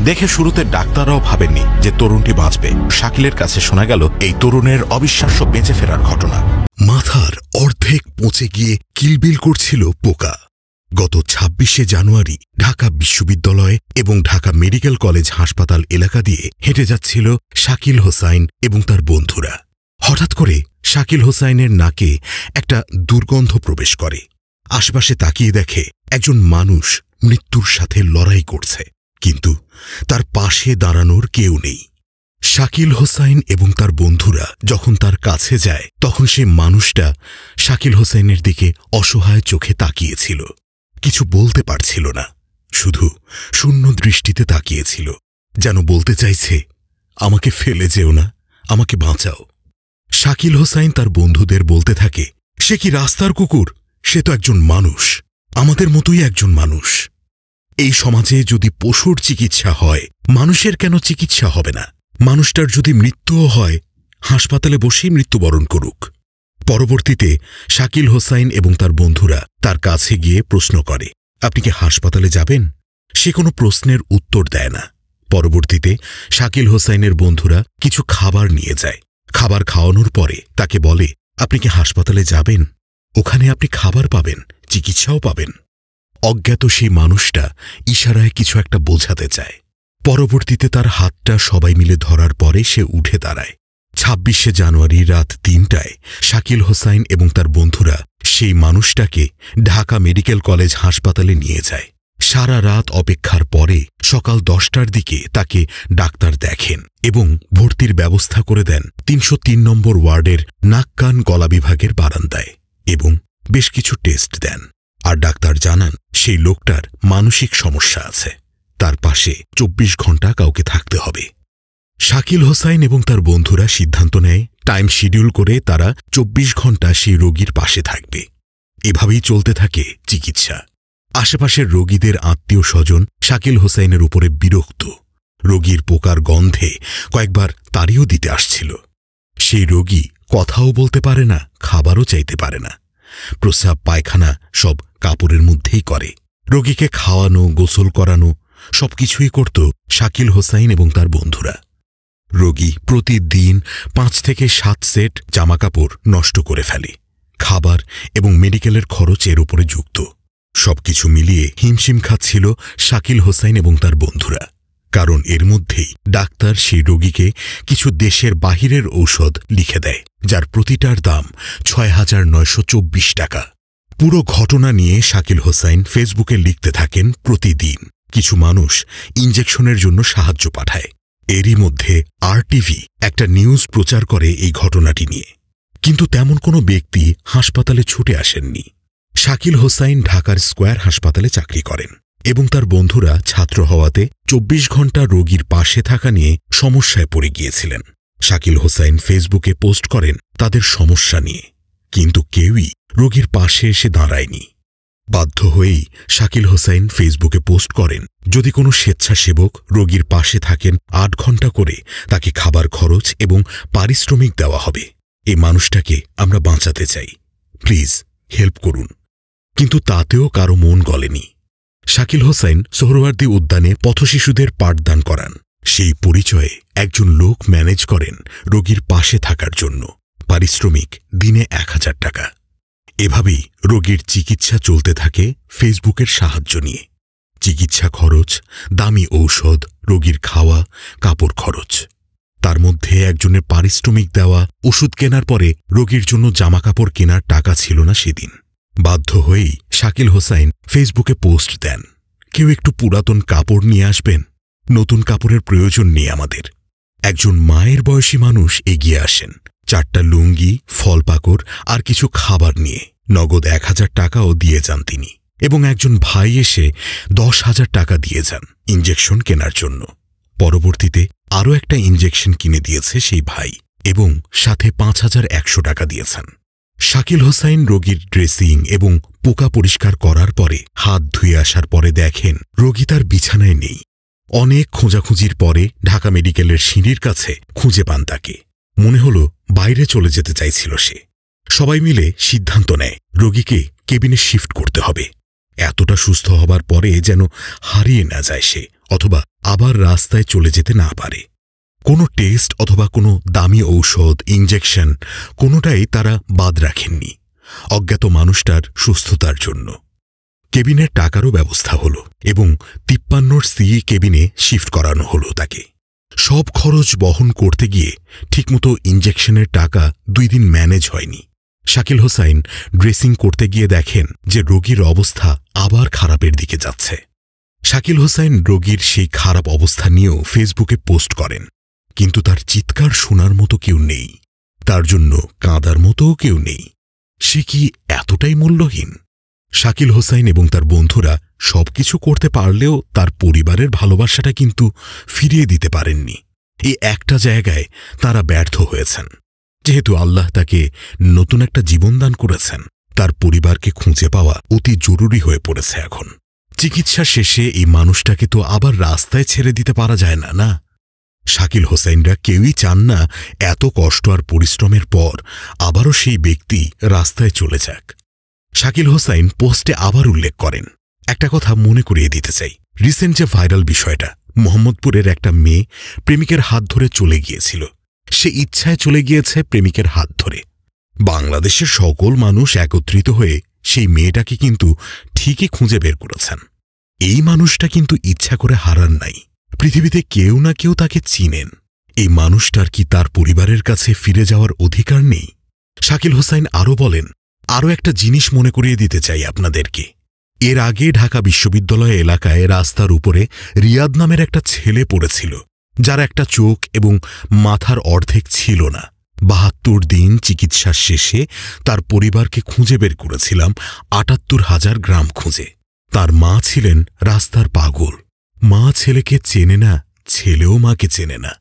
দেখে শুরুতে ডাক্তাররাও ভাবেননি যে তরুণটি বাঁচবে। শাকিলের কাছে শোনা গেল এই তরুণের অবিশ্বাস্য বেঁচে ফেরার ঘটনা। মাথার অর্ধেক পচে গিয়ে কিলবিল করছিল পোকা। গত ২৬শে জানুয়ারি ঢাকা বিশ্ববিদ্যালয় এবং ঢাকা মেডিকেল কলেজ হাসপাতাল এলাকা দিয়ে হেঁটে যাচ্ছিল শাকিল হোসাইন এবং তার বন্ধুরা। হঠাৎ করে শাকিল হোসাইনের নাকে একটা দুর্গন্ধ প্রবেশ করে। আশেপাশে তাকিয়ে দেখে একজন মানুষ মৃত্যুর সাথে লড়াই করছে, কিন্তু তার পাশে দাঁড়ানোর কেউ নেই। শাকিল হোসাইন এবং তার বন্ধুরা যখন তার কাছে যায় তখন সে মানুষটা শাকিল হোসাইনের দিকে অসহায় চোখে তাকিয়েছিল। কিছু বলতে পারছিল না, শুধু শূন্য দৃষ্টিতে তাকিয়েছিল, যেন বলতে চাইছে, আমাকে ফেলে যেও না, আমাকে বাঁচাও। শাকিল হোসাইন তার বন্ধুদের বলতে থাকে, সে কি রাস্তার কুকুর? সে তো একজন মানুষ, আমাদের মতোই একজন মানুষ। এই সমাজে যদি পশুর চিকিৎসা হয়, মানুষের কেন চিকিৎসা হবে না? মানুষটার যদি মৃত্যুও হয়, হাসপাতালে বসেই মৃত্যুবরণ করুক। পরবর্তীতে শাকিল হোসাইন এবং তার বন্ধুরা তার কাছে গিয়ে প্রশ্ন করে, আপনি কি হাসপাতালে যাবেন? সে কোনো প্রশ্নের উত্তর দেয় না। পরবর্তীতে শাকিল হোসাইনের বন্ধুরা কিছু খাবার নিয়ে যায়। খাবার খাওয়ানোর পরে তাকে বলে, আপনি কি হাসপাতালে যাবেন? ওখানে আপনি খাবার পাবেন, চিকিৎসাও পাবেন। অজ্ঞাত সেই মানুষটা ইশারায় কিছু একটা বোঝাতে চায়। পরবর্তীতে তার হাতটা সবাই মিলে ধরার পরে সে উঠে দাঁড়ায়। ২৬শে জানুয়ারি রাত ৩টায় শাকিল হোসাইন এবং তার বন্ধুরা সেই মানুষটাকে ঢাকা মেডিকেল কলেজ হাসপাতালে নিয়ে যায়। সারা রাত অপেক্ষার পরে সকাল ১০টার দিকে তাকে ডাক্তার দেখেন এবং ভর্তির ব্যবস্থা করে দেন ৩০৩ নম্বর ওয়ার্ডের নাক কান গলা বিভাগের বারান্দায় এবং বেশ কিছু টেস্ট দেন। আর ডাক্তার জানান সেই লোকটার মানসিক সমস্যা আছে, তার পাশে ২৪ ঘণ্টা কাউকে থাকতে হবে। শাকিল হোসাইন এবং তার বন্ধুরা সিদ্ধান্ত নেয় টাইম শিডিউল করে তারা ২৪ ঘণ্টা সেই রোগীর পাশে থাকবে। এভাবেই চলতে থাকে চিকিৎসা। আশেপাশের রোগীদের আত্মীয় স্বজন শাকিল হোসাইনের উপরে বিরক্ত। রোগীর পোকার গন্ধে কয়েকবার তাড়িয়েও দিতে আসছিল। সেই রোগী কথাও বলতে পারে না, খাবারও চাইতে পারে না। প্রস্রাব পায়খানা সব কাপড়ের মধ্যেই করে। রোগীকে খাওয়ানো, গোসল করানো সবকিছুই করত শাকিল হোসাইন এবং তার বন্ধুরা। রোগী প্রতিদিন ৫ থেকে ৭ সেট জামাকাপড় নষ্ট করে ফেলে। খাবার এবং মেডিকেলের খরচ এর উপরে যুক্ত। সবকিছু মিলিয়ে হিমশিম খাচ্ছিল শাকিল হোসাইন এবং তার বন্ধুরা, কারণ এর মধ্যেই ডাক্তার সেই রোগীকে কিছু দেশের বাহিরের ঔষধ লিখে দেয়, যার প্রতিটার দাম ৬,৯২৪ টাকা। পুরো ঘটনা নিয়ে শাকিল হোসাইন ফেসবুকে লিখতে থাকেন প্রতিদিন। কিছু মানুষ ইনজেকশনের জন্য সাহায্য পাঠায়। এরই মধ্যে RTV একটা নিউজ প্রচার করে এই ঘটনাটি নিয়ে, কিন্তু তেমন কোনো ব্যক্তি হাসপাতালে ছুটে আসেননি। শাকিল হোসাইন ঢাকার স্কয়ার হাসপাতালে চাকরি করেন এবং তার বন্ধুরা ছাত্র হওয়াতে ২৪ ঘণ্টা রোগীর পাশে থাকা নিয়ে সমস্যায় পড়ে গিয়েছিলেন। শাকিল হোসাইন ফেসবুকে পোস্ট করেন তাদের সমস্যা নিয়ে, কিন্তু কেউই রোগীর পাশে এসে দাঁড়ায়নি। বাধ্য হয়েই শাকিল হোসাইন ফেসবুকে পোস্ট করেন, যদি কোনো স্বেচ্ছাসেবক রোগীর পাশে থাকেন ৮ ঘণ্টা করে, তাকে খাবার খরচ এবং পারিশ্রমিক দেওয়া হবে। এই মানুষটাকে আমরা বাঁচাতে চাই, প্লিজ হেল্প করুন। কিন্তু তাতেও কারো মন গলেনি। শাকিল হোসাইন সোহরাওয়ার্দী উদ্যানে পথশিশুদের পাঠদান করান। সেই পরিচয়ে একজন লোক ম্যানেজ করেন রোগীর পাশে থাকার জন্য। পারিশ্রমিক দিনে ১,০০০ টাকা। এভাবেই রোগীর চিকিৎসা চলতে থাকে ফেসবুকের সাহায্য নিয়ে। চিকিৎসা খরচ, দামি ঔষধ, রোগীর খাওয়া, কাপড় খরচ, তার মধ্যে একজনের পারিশ্রমিক দেওয়া, ওষুধ কেনার পরে রোগীর জন্য জামাকাপড় কেনার টাকা ছিল না সেদিন। বাধ্য হয়েই শাকিল হোসাইন ফেসবুকে পোস্ট দেন, কেউ একটু পুরাতন কাপড় নিয়ে আসবেন, নতুন কাপড়ের প্রয়োজন নেই আমাদের। একজন মায়ের বয়সী মানুষ এগিয়ে আসেন ৪টা লুঙ্গি, ফল পাকড় আর কিছু খাবার নিয়ে। নগদ ১,০০০ টাকাও দিয়ে যান তিনি, এবং একজন ভাই এসে ১০,০০০ টাকা দিয়ে যান ইনজেকশন কেনার জন্য। পরবর্তীতে আরও একটা ইনজেকশন কিনে দিয়েছে সেই ভাই এবং সাথে ৫,১০০ টাকা দিয়েছেন। শাকিল হোসাইন রোগীর ড্রেসিং এবং পোকা পরিষ্কার করার পরে হাত ধুয়ে আসার পরে দেখেন রোগী তার বিছানায় নেই। অনেক খোঁজাখুঁজির পরে ঢাকা মেডিকেলের সিঁড়ির কাছে খুঁজে পান তাকে। মনে হল বাইরে চলে যেতে চাইছিল সে। সবাই মিলে সিদ্ধান্ত নেয় রোগীকে কেবিনে শিফট করতে হবে। এতটা সুস্থ হবার পরে যেন হারিয়ে না যায় সে অথবা আবার রাস্তায় চলে যেতে না পারে। কোনো টেস্ট অথবা কোনো দামি ঔষধ, ইঞ্জেকশন কোনোটাই তারা বাদ রাখেননি অজ্ঞাত মানুষটার সুস্থতার জন্য। কেবিনের টাকারও ব্যবস্থা হল এবং 53 কেবিনে শিফট করানো হল তাকে। সব খরচ বহন করতে গিয়ে ঠিকমতো ইঞ্জেকশনের টাকা 2 দিন ম্যানেজ হয়নি। শাকিল হোসাইন ড্রেসিং করতে গিয়ে দেখেন যে রোগীর অবস্থা আবার খারাপের দিকে যাচ্ছে। শাকিল হোসাইন রোগীর সেই খারাপ অবস্থা নিয়েও ফেসবুকে পোস্ট করেন, কিন্তু তার চিৎকার শোনার মতো কেউ নেই, তার জন্য কাঁদার মতোও কেউ নেই। সে কি এতটাই মূল্যহীন? শাকিল হোসাইন এবং তার বন্ধুরা সবকিছু করতে পারলেও তার পরিবারের ভালোবাসাটা কিন্তু ফিরিয়ে দিতে পারেননি। এই একটা জায়গায় তারা ব্যর্থ হয়েছেন। যেহেতু আল্লাহ তাকে নতুন একটা জীবনদান করেছেন, তার পরিবারকে খুঁজে পাওয়া অতি জরুরি হয়ে পড়েছে এখন। চিকিৎসা শেষে এই মানুষটাকে তো আবার রাস্তায় ছেড়ে দিতে পারা যায় না, না? শাকিল হোসাইনরা কেউই চান না এত কষ্ট আর পরিশ্রমের পর আবারও সেই ব্যক্তি রাস্তায় চলে যাক। শাকিল হোসাইন পোস্টে আবার উল্লেখ করেন, একটা কথা মনে করিয়ে দিতে চাই। রিসেন্ট যে ভাইরাল বিষয়টা, মোহাম্মদপুরের একটা মেয়ে প্রেমিকের হাত ধরে চলে গিয়েছিল। সে ইচ্ছায় চলে গিয়েছে প্রেমিকের হাত ধরে। বাংলাদেশের সকল মানুষ একত্রিত হয়ে সেই মেয়েটাকে কিন্তু ঠিকই খুঁজে বের করেছেন। এই মানুষটা কিন্তু ইচ্ছা করে হারান নাই। পৃথিবীতে কেউ না কেউ তাকে চিনেন। এই মানুষটার কি তার পরিবারের কাছে ফিরে যাওয়ার অধিকার নেই? শাকিল হোসাইন আরও বলেন, আরও একটা জিনিস মনে করিয়ে দিতে চাই আপনাদেরকে। এর আগে ঢাকা বিশ্ববিদ্যালয় এলাকায় রাস্তার উপরে রিয়াদ নামের একটা ছেলে পড়েছিল, যার একটা চোখ এবং মাথার অর্ধেক ছিল না। ৭২ দিন চিকিৎসা শেষে তার পরিবারকে খুঁজে বের করেছিলাম ৭৮,০০০ গ্রাম খুঁজে। তার মা ছিলেন রাস্তার পাগল। মা ছেলেকে চেনে না, ছেলেও মাকে চেনে না।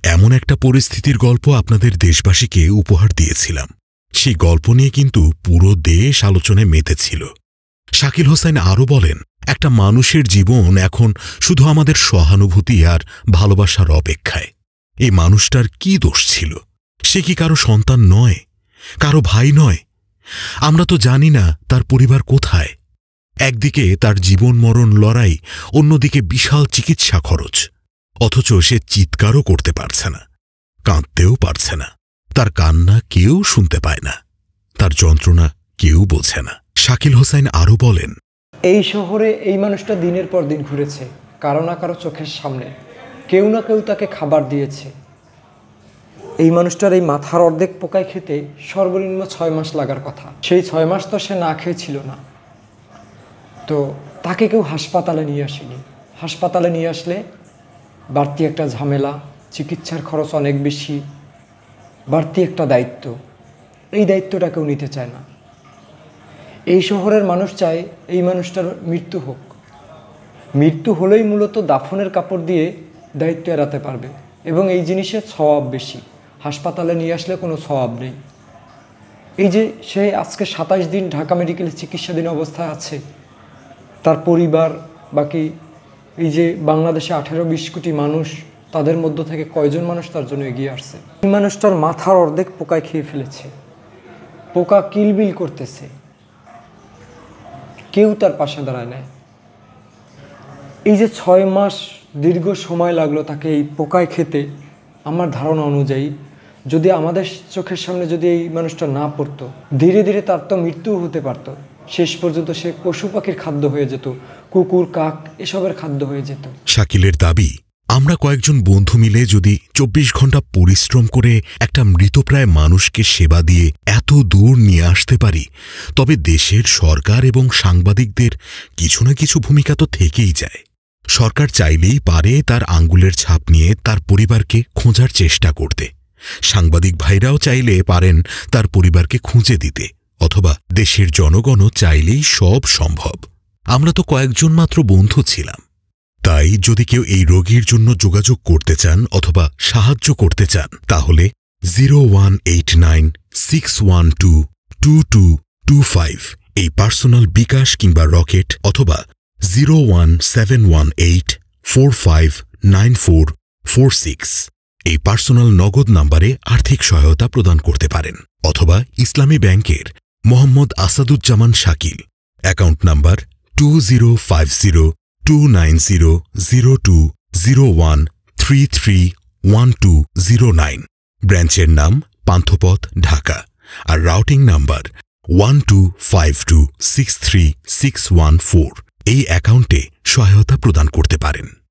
এমন একটা পরিস্থিতির গল্প আপনাদের দেশবাসীকে উপহার দিয়েছিলাম। সেই গল্প নিয়ে কিন্তু পুরো দেশ আলোচনায় মেতেছিল। শাকিল হোসাইন আরও বলেন, একটা মানুষের জীবন এখন শুধু আমাদের সহানুভূতি আর ভালোবাসার অপেক্ষায়। এই মানুষটার কি দোষ ছিল? সে কি কারো সন্তান নয়, কারো ভাই নয়? আমরা তো জানি না তার পরিবার কোথায়। একদিকে তার জীবন মরণ লড়াই, অন্যদিকে বিশাল চিকিৎসা খরচ। অথচ সে চিৎকারও করতে পারছে না, কাঁদতেও পারছে না। তার কান্না কেউ শুনতে পায় না, তার যন্ত্রণা কেউ বোঝে না। শাকিল হোসাইন আরও বলেন, এই শহরে এই মানুষটা দিনের পর দিন ঘুরেছে, কারো না কারো চোখের সামনে কেউ না কেউ তাকে খাবার দিয়েছে। এই মানুষটার এই মাথার অর্ধেক পোকায় খেতে সর্বনিম্ন 6 মাস লাগার কথা। সেই 6 মাস তো সে না খেয়েছিল না। তো তাকে কেউ হাসপাতালে নিয়ে আসেনি। হাসপাতালে নিয়ে আসলে বাড়তি একটা ঝামেলা, চিকিৎসার খরচ অনেক বেশি, বাড়তি একটা দায়িত্ব। এই দায়িত্বটা কেউ নিতে চায় না। এই শহরের মানুষ চায় এই মানুষটার মৃত্যু হোক। মৃত্যু হলেই মূলত দাফনের কাপড় দিয়ে দায়িত্ব এড়াতে পারবে, এবং এই জিনিসের সওয়াব বেশি। হাসপাতালে নিয়ে আসলে কোনো সওয়াব নেই। এই যে সে আজকে 27 দিন ঢাকা মেডিকেলে চিকিৎসাধীন অবস্থায় আছে, তার পরিবার, বাকি এই যে বাংলাদেশে 18-20 কোটি মানুষ, তাদের মধ্য থেকে কয়জন মানুষ তার জন্য এগিয়ে আসছে? এই মানুষটার মাথার অর্ধেক পোকায় খেয়ে ফেলেছে। পোকা কিলবিল করতেছে, কেউ তার পাশে দাঁড়ায় না। এই যে 6 মাস দীর্ঘ সময় লাগলো তাকে এই পোকায় খেতে, আমার ধারণা অনুযায়ী যদি আমাদের চোখের সামনে যদি এই মানুষটা না পড়তো, ধীরে ধীরে তার তো মৃত্যুও হতে পারত। শেষ পর্যন্ত সে পশু পাখির খাদ্য হয়ে যেত, কুকুর, কাক এসবের খাদ্য হয়ে যেত। শাকিলের দাবি, আমরা কয়েকজন বন্ধু মিলে যদি 24 ঘন্টা পরিশ্রম করে একটা মৃতপ্রায় মানুষকে সেবা দিয়ে এত দূর নিয়ে আসতে পারি, তবে দেশের সরকার এবং সাংবাদিকদের কিছু না কিছু ভূমিকা তো থেকেই যায়। সরকার চাইলেই পারে তার আঙ্গুলের ছাপ নিয়ে তার পরিবারকে খোঁজার চেষ্টা করতে। সাংবাদিক ভাইরাও চাইলে পারেন তার পরিবারকে খুঁজে দিতে, অথবা দেশের জনগণও চাইলেই সব সম্ভব। আমরা তো কয়েকজন মাত্র বন্ধু ছিলাম। তাই যদি কেউ এই রোগীর জন্য যোগাযোগ করতে চান অথবা সাহায্য করতে চান, তাহলে 018961222225 এই পার্সোনাল বিকাশ কিংবা রকেট, অথবা 01718459446 এই পার্সোনাল নগদ নাম্বারে আর্থিক সহায়তা প্রদান করতে পারেন, অথবা ইসলামী ব্যাংকের মোহাম্মদ আসাদুজ্জামান শাকিল, অ্যাকাউন্ট নাম্বার 290021331209। ব্রাঞ্চের নাম পান্থপথ, ঢাকা। আর রাউটিং নাম্বার 1252636114। এই অ্যাকাউন্টে সহায়তা প্রদান করতে পারেন।